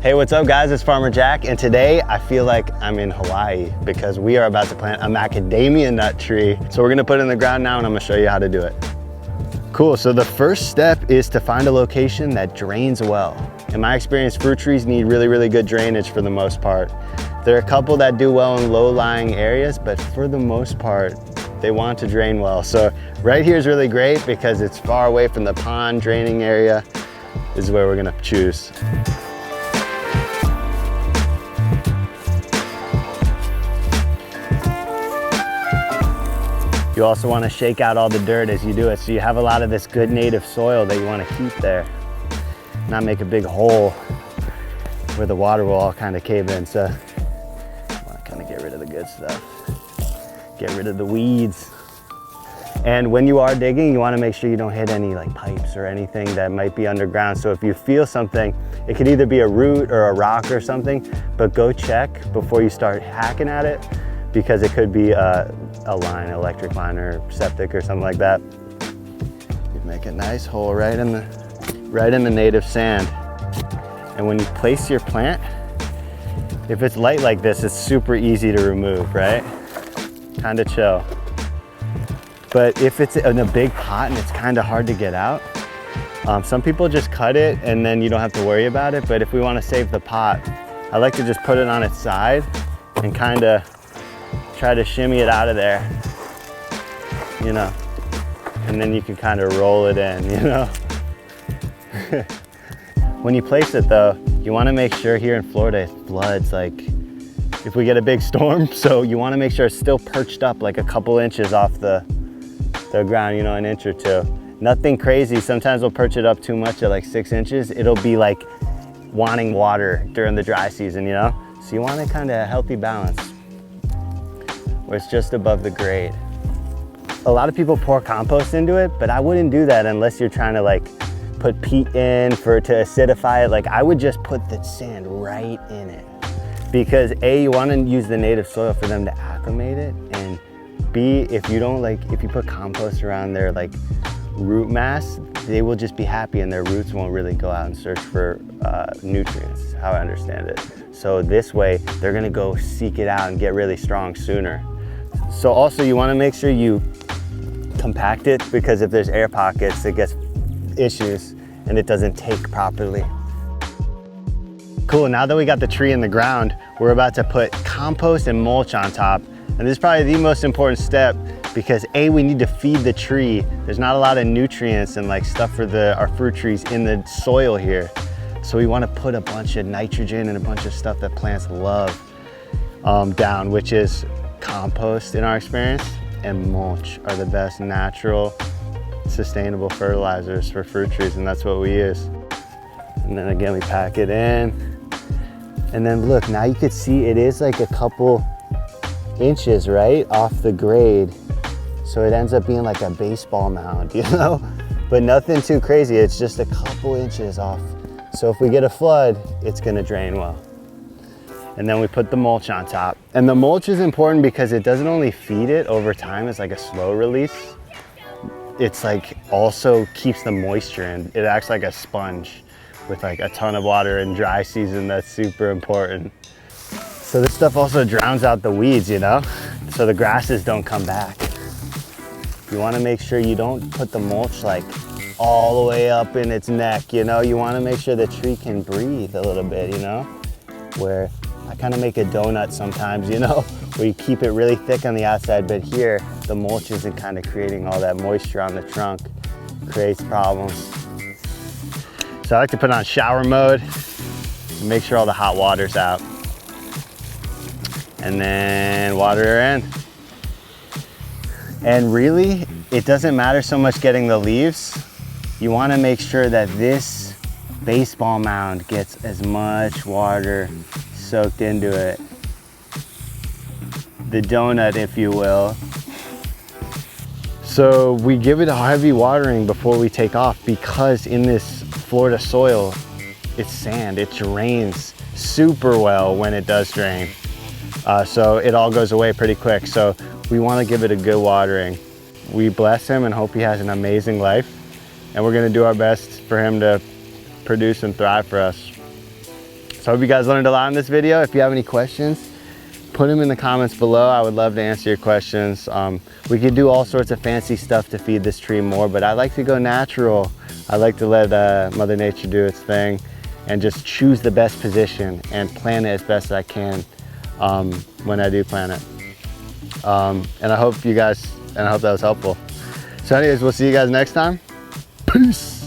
Hey, what's up guys? It's Farmer Jack, and today I feel like I'm in Hawaii because we are about to plant a macadamia nut tree. So we're gonna put it in the ground now and I'm gonna show you how to do it. Cool, so the first step is to find a location that drains well. In my experience, fruit trees need really good drainage for the most part. There are a couple that do well in low-lying areas, but for the most part, they want to drain well. So right here is really great because it's far away from the pond draining area. This is where we're gonna choose. You also want to shake out all the dirt as you do it, so you have a lot of this good native soil that you want to keep there. Not make a big hole where the water will all kind of cave in. So you want to kind of get rid of the good stuff. Get rid of the weeds. And when you are digging, you want to make sure you don't hit any like pipes or anything that might be underground. So if you feel something, it could either be a root or a rock or something, but go check before you start hacking at it, because it could be a line, electric line or septic or something like that. You make a nice hole right in the native sand. And when you place your plant, if it's light like this, it's super easy to remove, right? Kind of chill. But if it's in a big pot and it's kind of hard to get out, some people just cut it and then you don't have to worry about it. But if we want to save the pot, I like to just put it on its side and kind of try to shimmy it out of there, you know, and then you can kind of roll it in, you know. When you place it though, you want to make sure here in Florida it floods like if we get a big storm, so you want to make sure it's still perched up like a couple inches off the ground, you know, an inch or two. Nothing crazy. Sometimes we'll perch it up too much at like 6 inches. It'll be like wanting water during the dry season, you know. So you want a kind of healthy balance where it's just above the grade. A lot of people pour compost into it, but I wouldn't do that unless you're trying to like put peat in to acidify it. Like I would just put the sand right in it, because A, you want to use the native soil for them to acclimate it, and B, if you put compost around their like root mass, they will just be happy and their roots won't really go out and search for nutrients, how I understand it. So this way, they're gonna go seek it out and get really strong sooner. So also you wanna make sure you compact it, because if there's air pockets, it gets issues and it doesn't take properly. Cool, now that we got the tree in the ground, we're about to put compost and mulch on top. And this is probably the most important step, because A, we need to feed the tree. There's not a lot of nutrients and like stuff for our fruit trees in the soil here. So we want to put a bunch of nitrogen and a bunch of stuff that plants love down, which is compost in our experience, and mulch are the best natural, sustainable fertilizers for fruit trees, and that's what we use. And then again, we pack it in. And then look, now you can see it is like a couple inches, right, off the grade. So it ends up being like a baseball mound, you know? But nothing too crazy, it's just a couple inches off. So if we get a flood, it's gonna drain well. And then we put the mulch on top. And the mulch is important because it doesn't only feed it over time, it's like a slow release. It's like also keeps the moisture in. It acts like a sponge with like a ton of water in dry season. That's super important. So this stuff also drowns out the weeds, you know? So the grasses don't come back. You wanna make sure you don't put the mulch like all the way up in its neck, you know? You wanna make sure the tree can breathe a little bit, you know? Where I kind of make a donut sometimes, you know? Where you keep it really thick on the outside, but here the mulch isn't kind of creating all that moisture on the trunk. Creates problems. So I like to put on shower mode and make sure all the hot water's out. And then water her in. And really, it doesn't matter so much getting the leaves. You want to make sure that this baseball mound gets as much water soaked into it. The donut, if you will. So we give it a heavy watering before we take off, because in this Florida soil, it's sand. It drains super well when it does drain. So it all goes away pretty quick. So we want to give it a good watering. We bless him and hope he has an amazing life. And we're going to do our best for him to produce and thrive for us. So I hope you guys learned a lot in this video. If you have any questions, put them in the comments below. I would love to answer your questions. We could do all sorts of fancy stuff to feed this tree more, but I like to go natural. I like to let Mother Nature do its thing and just choose the best position and plan it as best as I can when I do plan it. And I hope that was helpful. So anyways, we'll see you guys next time. Peace.